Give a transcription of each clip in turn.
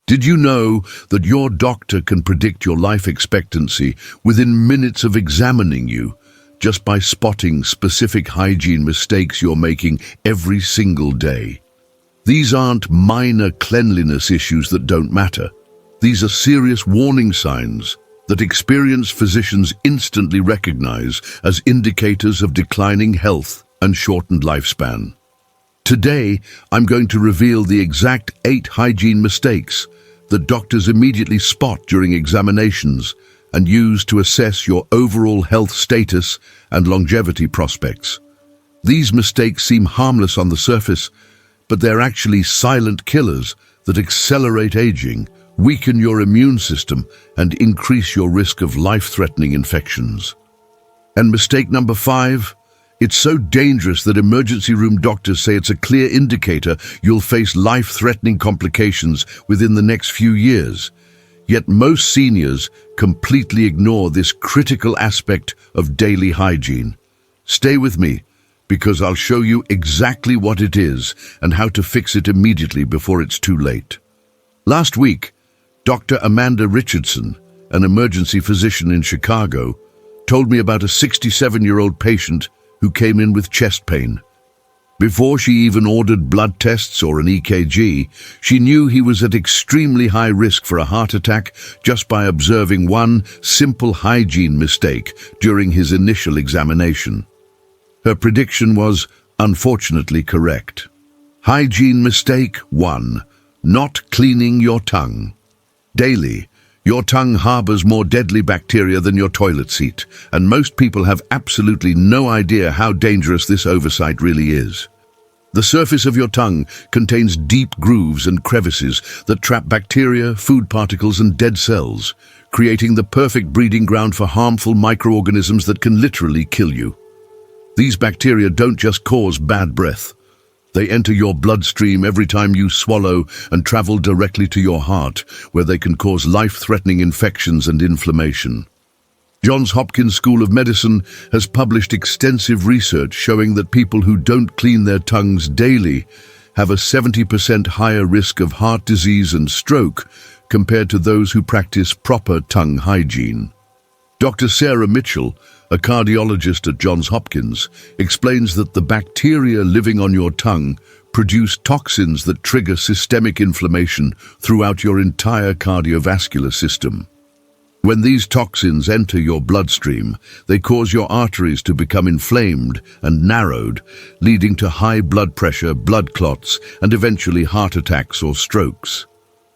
Did you know that your doctor can predict your life expectancy within minutes of examining you, just by spotting specific hygiene mistakes you're making every single day? These aren't minor cleanliness issues that don't matter. These are serious warning signs that experienced physicians instantly recognize as indicators of declining health and shortened lifespan. Today, I'm going to reveal the exact 8 hygiene mistakes that doctors immediately spot during examinations and use to assess your overall health status and longevity prospects. These mistakes seem harmless on the surface, but they're actually silent killers that accelerate aging, weaken your immune system, and increase your risk of life-threatening infections. And mistake number 5, it's so dangerous that emergency room doctors say it's a clear indicator you'll face life-threatening complications within the next few years. Yet most seniors completely ignore this critical aspect of daily hygiene. Stay with me, because I'll show you exactly what it is and how to fix it immediately before it's too late. Last week, Dr. Amanda Richardson, an emergency physician in Chicago, told me about a 67-year-old patient who came in with chest pain. Before she even ordered blood tests or an EKG, she knew he was at extremely high risk for a heart attack just by observing one simple hygiene mistake during his initial examination. Her prediction was, unfortunately, correct. Hygiene mistake 1. Not cleaning your tongue. Daily, your tongue harbors more deadly bacteria than your toilet seat, and most people have absolutely no idea how dangerous this oversight really is. The surface of your tongue contains deep grooves and crevices that trap bacteria, food particles, and dead cells, creating the perfect breeding ground for harmful microorganisms that can literally kill you. These bacteria don't just cause bad breath. They enter your bloodstream every time you swallow and travel directly to your heart, where they can cause life-threatening infections and inflammation. Johns Hopkins School of Medicine has published extensive research showing that people who don't clean their tongues daily have a 70% higher risk of heart disease and stroke compared to those who practice proper tongue hygiene. Dr. Sarah Mitchell, a cardiologist at Johns Hopkins, explains that the bacteria living on your tongue produce toxins that trigger systemic inflammation throughout your entire cardiovascular system. When these toxins enter your bloodstream, they cause your arteries to become inflamed and narrowed, leading to high blood pressure, blood clots, and eventually heart attacks or strokes.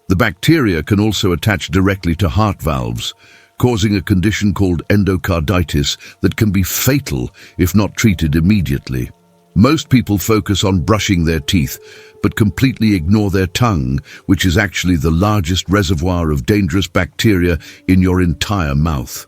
The bacteria can also attach directly to heart valves, causing a condition called endocarditis that can be fatal if not treated immediately. Most people focus on brushing their teeth, but completely ignore their tongue, which is actually the largest reservoir of dangerous bacteria in your entire mouth.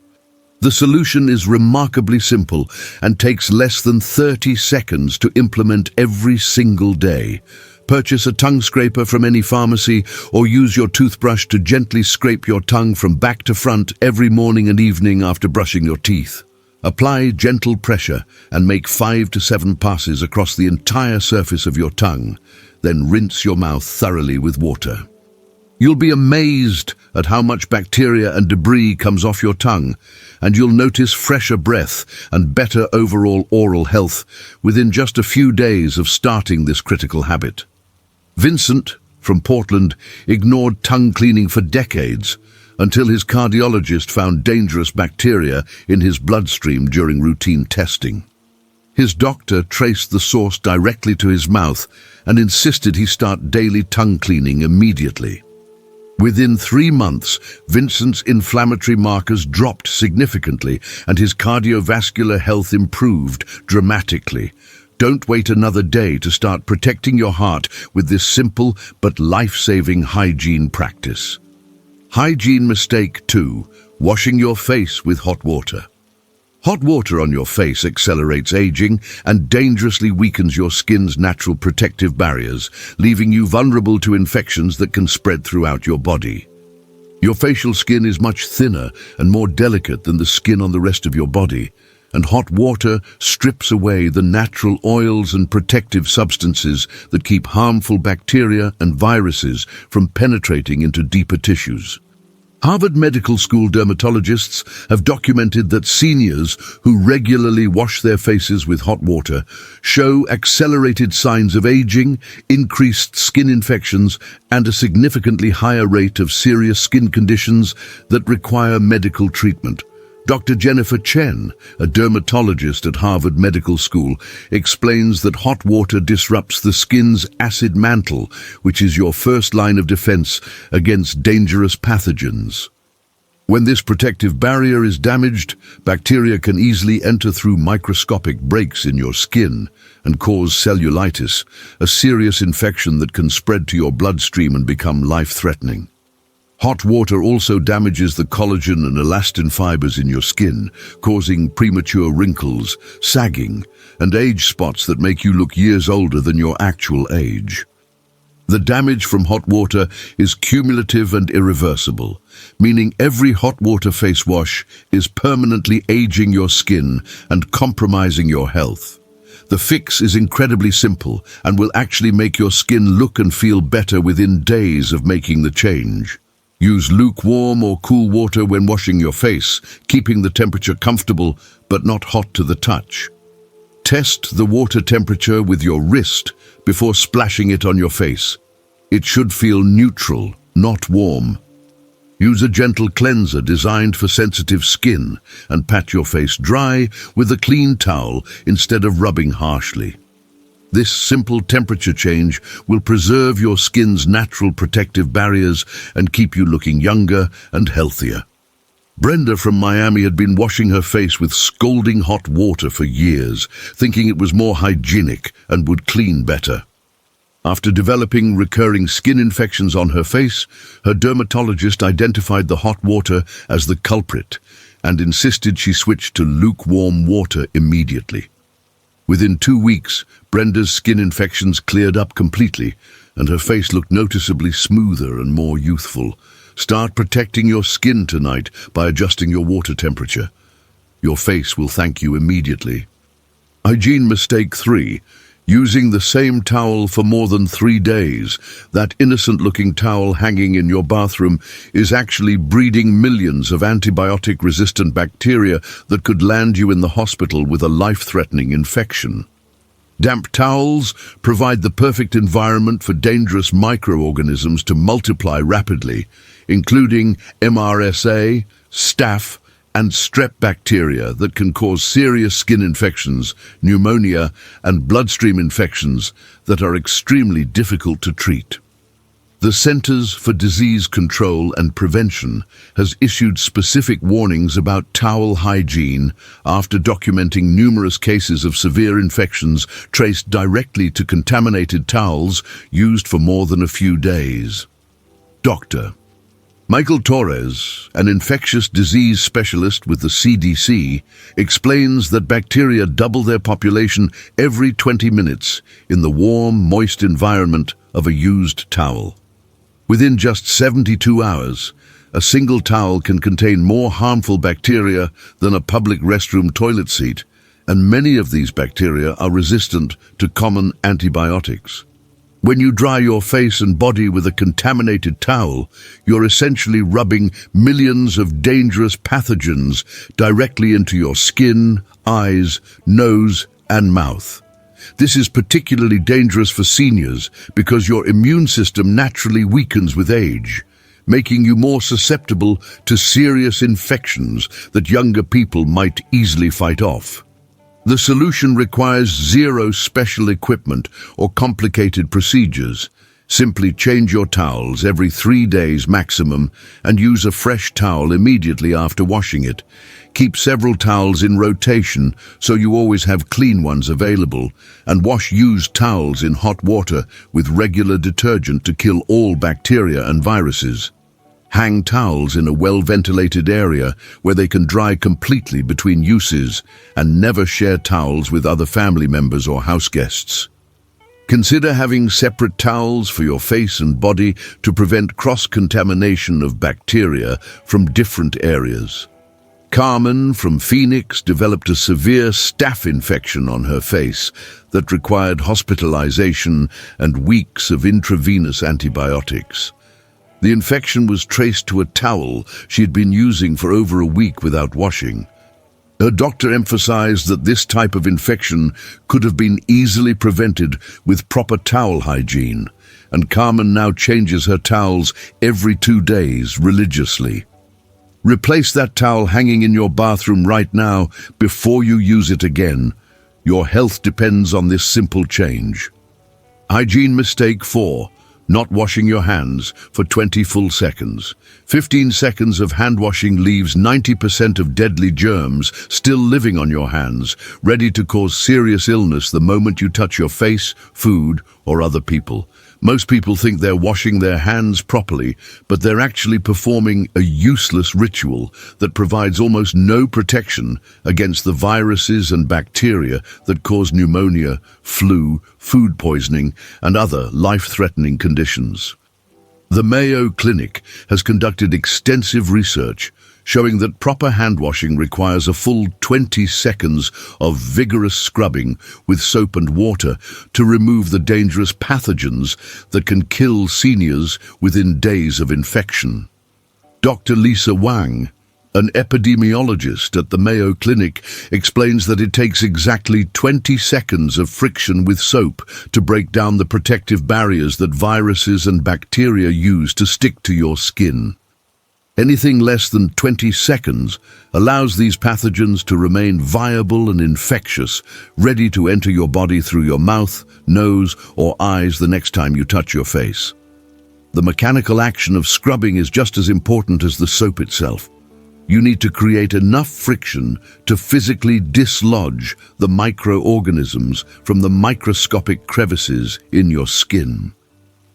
The solution is remarkably simple and takes less than 30 seconds to implement every single day. Purchase a tongue scraper from any pharmacy or use your toothbrush to gently scrape your tongue from back to front every morning and evening after brushing your teeth. Apply gentle pressure and make 5 to 7 passes across the entire surface of your tongue. Then rinse your mouth thoroughly with water. You'll be amazed at how much bacteria and debris comes off your tongue, and you'll notice fresher breath and better overall oral health within just a few days of starting this critical habit. Vincent, from Portland, ignored tongue cleaning for decades until his cardiologist found dangerous bacteria in his bloodstream during routine testing. His doctor traced the source directly to his mouth and insisted he start daily tongue cleaning immediately. Within 3 months, Vincent's inflammatory markers dropped significantly and his cardiovascular health improved dramatically. Don't wait another day to start protecting your heart with this simple but life-saving hygiene practice. Hygiene mistake 2. Washing your face with hot water. Hot water on your face accelerates aging and dangerously weakens your skin's natural protective barriers, leaving you vulnerable to infections that can spread throughout your body. Your facial skin is much thinner and more delicate than the skin on the rest of your body, and hot water strips away the natural oils and protective substances that keep harmful bacteria and viruses from penetrating into deeper tissues. Harvard Medical School dermatologists have documented that seniors who regularly wash their faces with hot water show accelerated signs of aging, increased skin infections, and a significantly higher rate of serious skin conditions that require medical treatment. Dr. Jennifer Chen, a dermatologist at Harvard Medical School, explains that hot water disrupts the skin's acid mantle, which is your first line of defense against dangerous pathogens. When this protective barrier is damaged, bacteria can easily enter through microscopic breaks in your skin and cause cellulitis, a serious infection that can spread to your bloodstream and become life-threatening. Hot water also damages the collagen and elastin fibers in your skin, causing premature wrinkles, sagging, and age spots that make you look years older than your actual age. The damage from hot water is cumulative and irreversible, meaning every hot water face wash is permanently aging your skin and compromising your health. The fix is incredibly simple and will actually make your skin look and feel better within days of making the change. Use lukewarm or cool water when washing your face, keeping the temperature comfortable but not hot to the touch. Test the water temperature with your wrist before splashing it on your face. It should feel neutral, not warm. Use a gentle cleanser designed for sensitive skin and pat your face dry with a clean towel instead of rubbing harshly. This simple temperature change will preserve your skin's natural protective barriers and keep you looking younger and healthier. Brenda from Miami had been washing her face with scalding hot water for years, thinking it was more hygienic and would clean better. After developing recurring skin infections on her face, her dermatologist identified the hot water as the culprit and insisted she switch to lukewarm water immediately. Within 2 weeks, Brenda's skin infections cleared up completely, and her face looked noticeably smoother and more youthful. Start protecting your skin tonight by adjusting your water temperature. Your face will thank you immediately. Hygiene mistake 3. Using the same towel for more than 3 days. That innocent-looking towel hanging in your bathroom is actually breeding millions of antibiotic-resistant bacteria that could land you in the hospital with a life-threatening infection. Damp towels provide the perfect environment for dangerous microorganisms to multiply rapidly, including MRSA, staph, and strep bacteria that can cause serious skin infections, pneumonia, and bloodstream infections that are extremely difficult to treat. The Centers for Disease Control and Prevention has issued specific warnings about towel hygiene after documenting numerous cases of severe infections traced directly to contaminated towels used for more than a few days. Dr. Michael Torres, an infectious disease specialist with the CDC, explains that bacteria double their population every 20 minutes in the warm, moist environment of a used towel. Within just 72 hours, a single towel can contain more harmful bacteria than a public restroom toilet seat, and many of these bacteria are resistant to common antibiotics. When you dry your face and body with a contaminated towel, you're essentially rubbing millions of dangerous pathogens directly into your skin, eyes, nose, and mouth. This is particularly dangerous for seniors because your immune system naturally weakens with age, making you more susceptible to serious infections that younger people might easily fight off. The solution requires zero special equipment or complicated procedures. Simply change your towels every 3 days maximum and use a fresh towel immediately after washing it. Keep several towels in rotation so you always have clean ones available, and wash used towels in hot water with regular detergent to kill all bacteria and viruses. Hang towels in a well-ventilated area where they can dry completely between uses, and never share towels with other family members or house guests. Consider having separate towels for your face and body to prevent cross-contamination of bacteria from different areas. Carmen from Phoenix developed a severe staph infection on her face that required hospitalization and weeks of intravenous antibiotics. The infection was traced to a towel she had been using for over a week without washing. Her doctor emphasized that this type of infection could have been easily prevented with proper towel hygiene, and Carmen now changes her towels every 2 days religiously. Replace that towel hanging in your bathroom right now before you use it again. Your health depends on this simple change. Hygiene mistake 4. Not washing your hands for 20 full seconds. 15 seconds of hand washing leaves 90% of deadly germs still living on your hands, ready to cause serious illness the moment you touch your face, food, or other people. Most people think they're washing their hands properly, but they're actually performing a useless ritual that provides almost no protection against the viruses and bacteria that cause pneumonia, flu, food poisoning, and other life-threatening conditions. The Mayo Clinic has conducted extensive research showing that proper hand washing requires a full 20 seconds of vigorous scrubbing with soap and water to remove the dangerous pathogens that can kill seniors within days of infection. Dr. Lisa Wang, an epidemiologist at the Mayo Clinic, explains that it takes exactly 20 seconds of friction with soap to break down the protective barriers that viruses and bacteria use to stick to your skin. Anything less than 20 seconds allows these pathogens to remain viable and infectious, ready to enter your body through your mouth, nose, or eyes the next time you touch your face. The mechanical action of scrubbing is just as important as the soap itself. You need to create enough friction to physically dislodge the microorganisms from the microscopic crevices in your skin.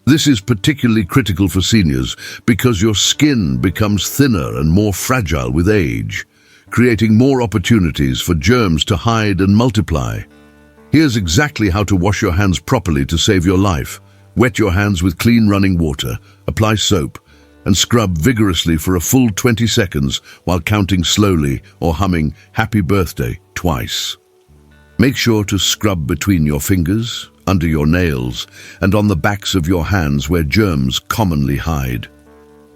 This is particularly critical for seniors because your skin becomes thinner and more fragile with age, creating more opportunities for germs to hide and multiply. Here's exactly how to wash your hands properly to save your life. Wet your hands with clean running water, apply soap, and scrub vigorously for a full 20 seconds while counting slowly or humming "Happy Birthday" twice. Make sure to scrub between your fingers, under your nails, and on the backs of your hands where germs commonly hide.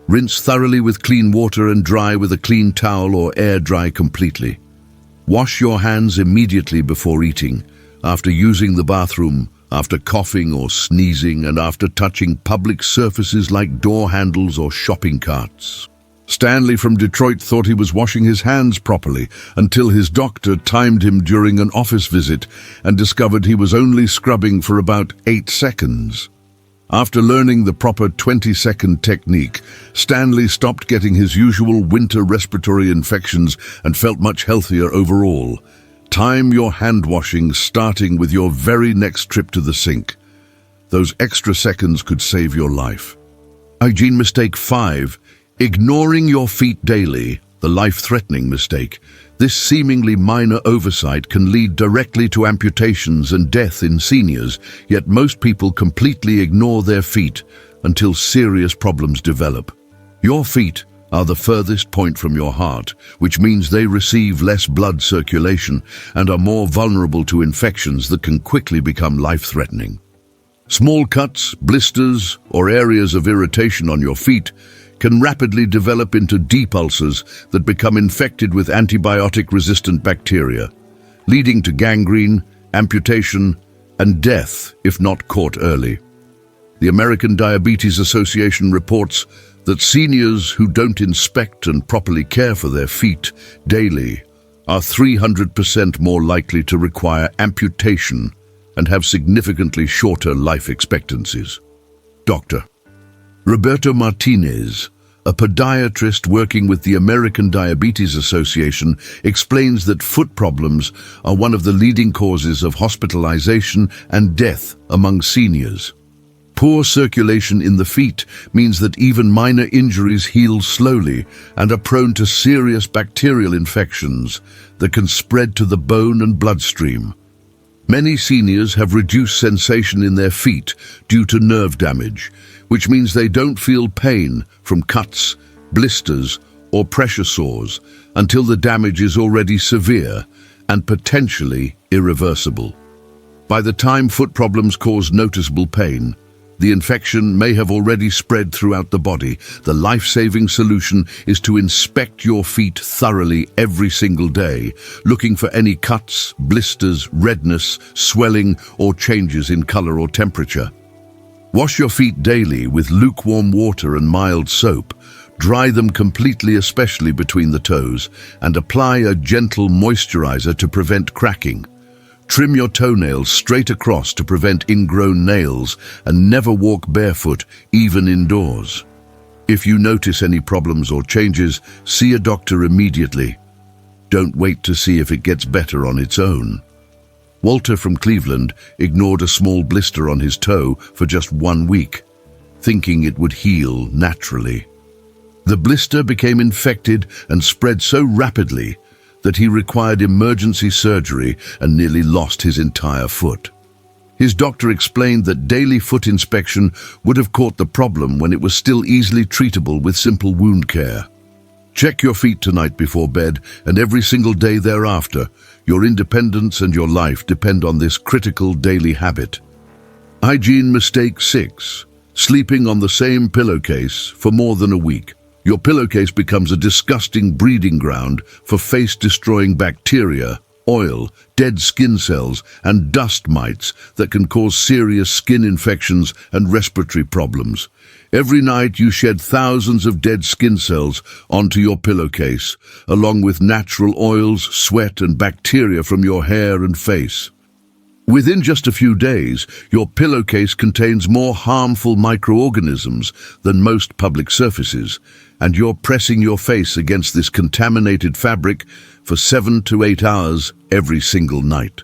Rinse thoroughly with clean water and dry with a clean towel or air dry completely. Wash your hands immediately before eating, after using the bathroom, after coughing or sneezing, and after touching public surfaces like door handles or shopping carts. Stanley from Detroit thought he was washing his hands properly until his doctor timed him during an office visit and discovered he was only scrubbing for about 8 seconds. After learning the proper 20-second technique, Stanley stopped getting his usual winter respiratory infections and felt much healthier overall. Time your hand washing starting with your very next trip to the sink. Those extra seconds could save your life. Hygiene mistake 5. Ignoring your feet daily, the life-threatening mistake. This seemingly minor oversight can lead directly to amputations and death in seniors, yet most people completely ignore their feet until serious problems develop. Your feet are the furthest point from your heart, which means they receive less blood circulation and are more vulnerable to infections that can quickly become life-threatening. Small cuts, blisters, or areas of irritation on your feet can rapidly develop into deep ulcers that become infected with antibiotic-resistant bacteria, leading to gangrene, amputation, and death if not caught early. The American Diabetes Association reports that seniors who don't inspect and properly care for their feet daily are 300% more likely to require amputation and have significantly shorter life expectancies. Dr. Roberto Martinez, a podiatrist working with the American Diabetes Association, explains that foot problems are one of the leading causes of hospitalization and death among seniors. Poor circulation in the feet means that even minor injuries heal slowly and are prone to serious bacterial infections that can spread to the bone and bloodstream. Many seniors have reduced sensation in their feet due to nerve damage, which means they don't feel pain from cuts, blisters, or pressure sores until the damage is already severe and potentially irreversible. By the time foot problems cause noticeable pain, the infection may have already spread throughout the body. The life-saving solution is to inspect your feet thoroughly every single day, looking for any cuts, blisters, redness, swelling, or changes in color or temperature. Wash your feet daily with lukewarm water and mild soap. Dry them completely, especially between the toes, and apply a gentle moisturizer to prevent cracking. Trim your toenails straight across to prevent ingrown nails, and never walk barefoot, even indoors. If you notice any problems or changes, see a doctor immediately. Don't wait to see if it gets better on its own. Walter from Cleveland ignored a small blister on his toe for just 1 week, thinking it would heal naturally. The blister became infected and spread so rapidly that he required emergency surgery and nearly lost his entire foot. His doctor explained that daily foot inspection would have caught the problem when it was still easily treatable with simple wound care. Check your feet tonight before bed and every single day thereafter. Your independence and your life depend on this critical daily habit. Hygiene mistake 6. Sleeping on the same pillowcase for more than a week. Your pillowcase becomes a disgusting breeding ground for face-destroying bacteria, oil, dead skin cells, and dust mites that can cause serious skin infections and respiratory problems. Every night you shed thousands of dead skin cells onto your pillowcase, along with natural oils, sweat, and bacteria from your hair and face. Within just a few days, your pillowcase contains more harmful microorganisms than most public surfaces, and you're pressing your face against this contaminated fabric for 7 to 8 hours every single night.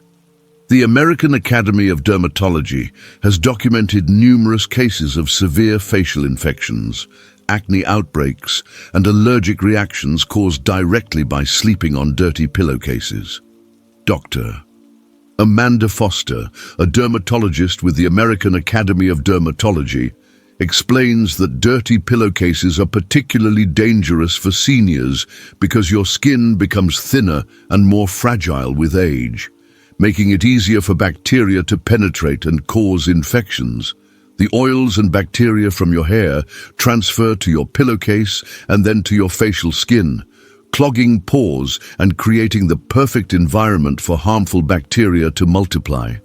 The American Academy of Dermatology has documented numerous cases of severe facial infections, acne outbreaks, and allergic reactions caused directly by sleeping on dirty pillowcases. Dr. Amanda Foster, a dermatologist with the American Academy of Dermatology, explains that dirty pillowcases are particularly dangerous for seniors because your skin becomes thinner and more fragile with age, making it easier for bacteria to penetrate and cause infections. The oils and bacteria from your hair transfer to your pillowcase and then to your facial skin, clogging pores and creating the perfect environment for harmful bacteria to multiply.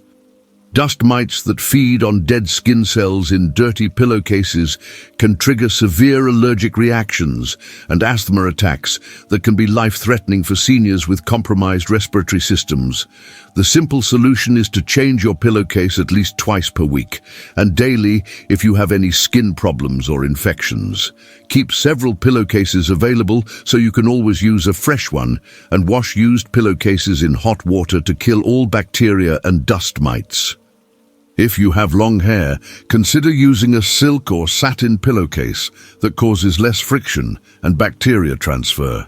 Dust mites that feed on dead skin cells in dirty pillowcases can trigger severe allergic reactions and asthma attacks that can be life-threatening for seniors with compromised respiratory systems. The simple solution is to change your pillowcase at least twice per week, and daily if you have any skin problems or infections. Keep several pillowcases available so you can always use a fresh one, and wash used pillowcases in hot water to kill all bacteria and dust mites. If you have long hair, consider using a silk or satin pillowcase that causes less friction and bacteria transfer.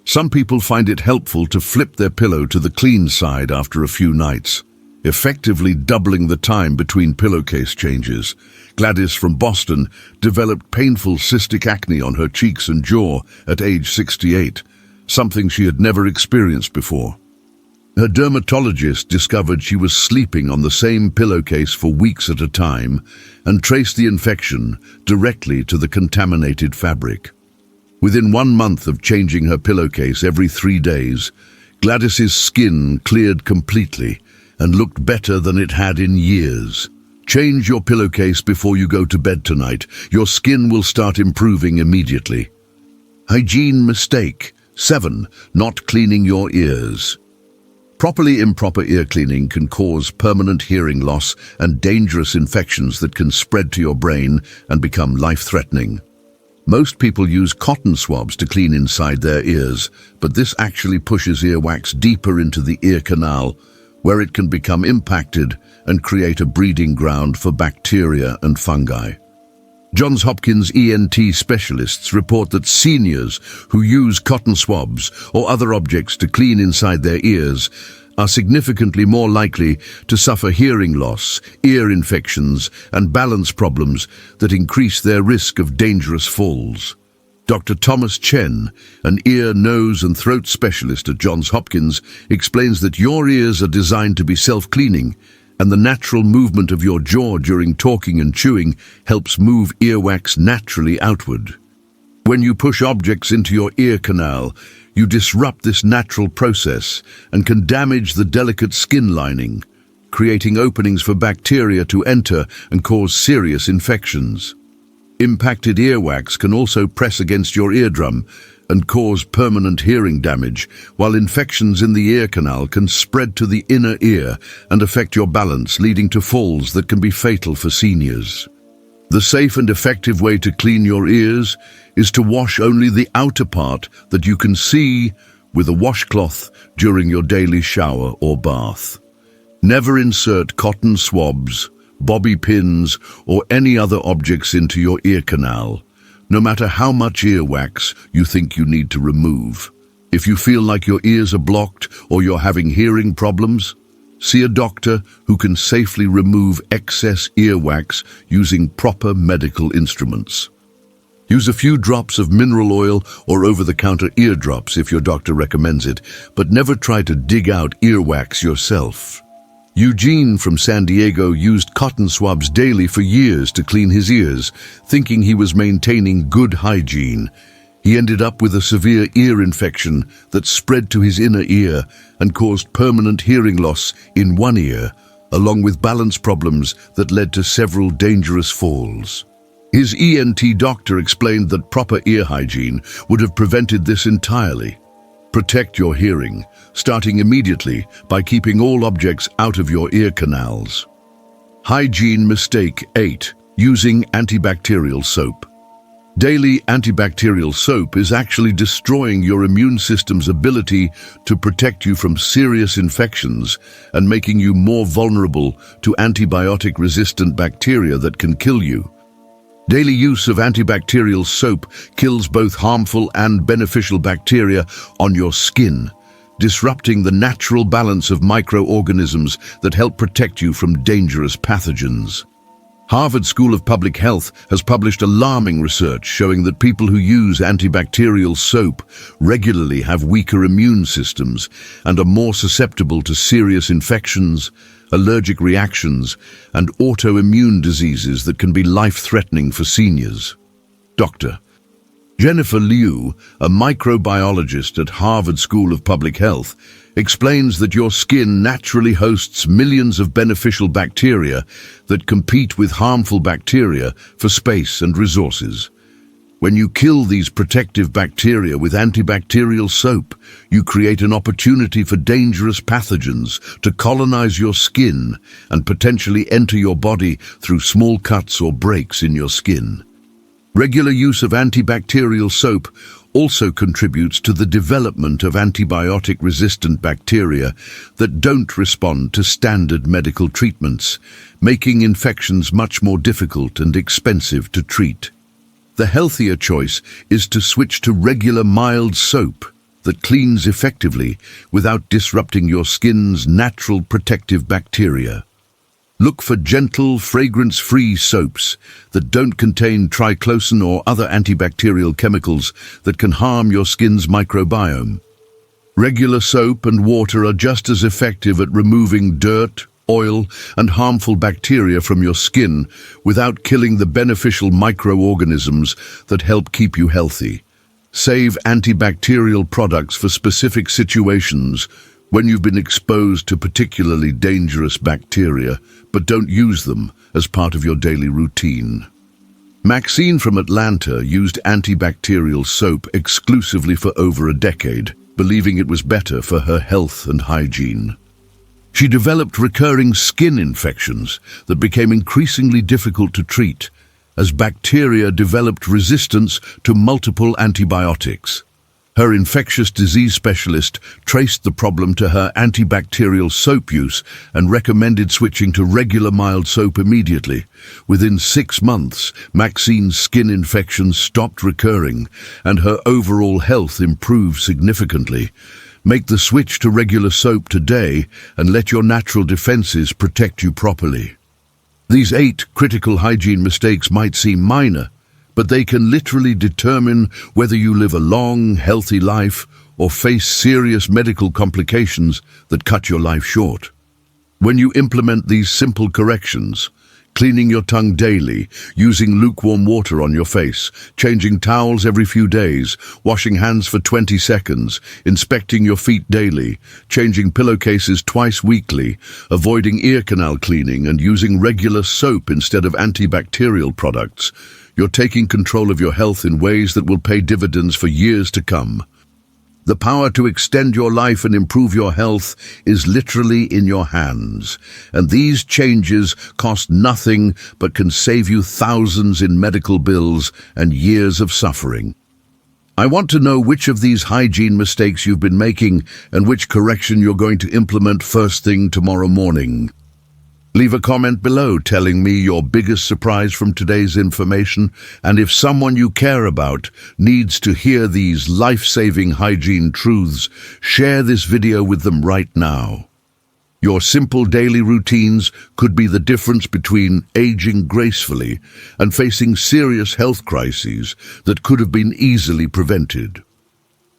Some people find it helpful to flip their pillow to the clean side after a few nights, effectively doubling the time between pillowcase changes. Gladys from Boston developed painful cystic acne on her cheeks and jaw at age 68, something she had never experienced before. Her dermatologist discovered she was sleeping on the same pillowcase for weeks at a time and traced the infection directly to the contaminated fabric. Within 1 month of changing her pillowcase every 3 days, Gladys's skin cleared completely and looked better than it had in years. Change your pillowcase before you go to bed tonight. Your skin will start improving immediately. Hygiene mistake 7. Not cleaning your ears. Improper ear cleaning can cause permanent hearing loss and dangerous infections that can spread to your brain and become life-threatening. Most people use cotton swabs to clean inside their ears, but this actually pushes earwax deeper into the ear canal, where it can become impacted and create a breeding ground for bacteria and fungi. Johns Hopkins ENT specialists report that seniors who use cotton swabs or other objects to clean inside their ears are significantly more likely to suffer hearing loss, ear infections, and balance problems that increase their risk of dangerous falls. Dr. Thomas Chen, an ear, nose and throat specialist at Johns Hopkins, explains that your ears are designed to be self-cleaning, and the natural movement of your jaw during talking and chewing helps move earwax naturally outward. When you push objects into your ear canal, you disrupt this natural process and can damage the delicate skin lining, creating openings for bacteria to enter and cause serious infections. Impacted earwax can also press against your eardrum and cause permanent hearing damage, while infections in the ear canal can spread to the inner ear and affect your balance, leading to falls that can be fatal for seniors. The safe and effective way to clean your ears is to wash only the outer part that you can see with a washcloth during your daily shower or bath. Never insert cotton swabs, bobby pins, or any other objects into your ear canal, no matter how much earwax you think you need to remove. If you feel like your ears are blocked or you're having hearing problems, see a doctor who can safely remove excess earwax using proper medical instruments. Use a few drops of mineral oil or over-the-counter ear drops if your doctor recommends it, but never try to dig out earwax yourself. Eugene from San Diego used cotton swabs daily for years to clean his ears, thinking he was maintaining good hygiene. He ended up with a severe ear infection that spread to his inner ear and caused permanent hearing loss in one ear, along with balance problems that led to several dangerous falls. His ENT doctor explained that proper ear hygiene would have prevented this entirely. Protect your hearing, starting immediately by keeping all objects out of your ear canals. Hygiene mistake 8. Using antibacterial soap. Daily antibacterial soap is actually destroying your immune system's ability to protect you from serious infections and making you more vulnerable to antibiotic-resistant bacteria that can kill you. Daily use of antibacterial soap kills both harmful and beneficial bacteria on your skin, disrupting the natural balance of microorganisms that help protect you from dangerous pathogens. Harvard School of Public Health has published alarming research showing that people who use antibacterial soap regularly have weaker immune systems and are more susceptible to serious infections, allergic reactions, and autoimmune diseases that can be life-threatening for seniors. Dr. Jennifer Liu, a microbiologist at Harvard School of Public Health, explains that your skin naturally hosts millions of beneficial bacteria that compete with harmful bacteria for space and resources. When you kill these protective bacteria with antibacterial soap, you create an opportunity for dangerous pathogens to colonize your skin and potentially enter your body through small cuts or breaks in your skin. Regular use of antibacterial soap also contributes to the development of antibiotic-resistant bacteria that don't respond to standard medical treatments, making infections much more difficult and expensive to treat. The healthier choice is to switch to regular mild soap that cleans effectively without disrupting your skin's natural protective bacteria. Look for gentle, fragrance-free soaps that don't contain triclosan or other antibacterial chemicals that can harm your skin's microbiome. Regular soap and water are just as effective at removing dirt, oil, and harmful bacteria from your skin without killing the beneficial microorganisms that help keep you healthy. Save antibacterial products for specific situations when you've been exposed to particularly dangerous bacteria, but don't use them as part of your daily routine. Maxine from Atlanta used antibacterial soap exclusively for over a decade, believing it was better for her health and hygiene. She developed recurring skin infections that became increasingly difficult to treat as bacteria developed resistance to multiple antibiotics. Her infectious disease specialist traced the problem to her antibacterial soap use and recommended switching to regular mild soap immediately. Within 6 months, Maxine's skin infections stopped recurring and her overall health improved significantly. Make the switch to regular soap today and let your natural defenses protect you properly. These 8 critical hygiene mistakes might seem minor, but they can literally determine whether you live a long, healthy life or face serious medical complications that cut your life short. When you implement these simple corrections, cleaning your tongue daily, using lukewarm water on your face, changing towels every few days, washing hands for 20 seconds, inspecting your feet daily, changing pillowcases twice weekly, avoiding ear canal cleaning and using regular soap instead of antibacterial products, you're taking control of your health in ways that will pay dividends for years to come. The power to extend your life and improve your health is literally in your hands, and these changes cost nothing but can save you thousands in medical bills and years of suffering. I want to know which of these hygiene mistakes you've been making and which correction you're going to implement first thing tomorrow morning. Leave a comment below telling me your biggest surprise from today's information, and if someone you care about needs to hear these life-saving hygiene truths, share this video with them right now. Your simple daily routines could be the difference between aging gracefully and facing serious health crises that could have been easily prevented.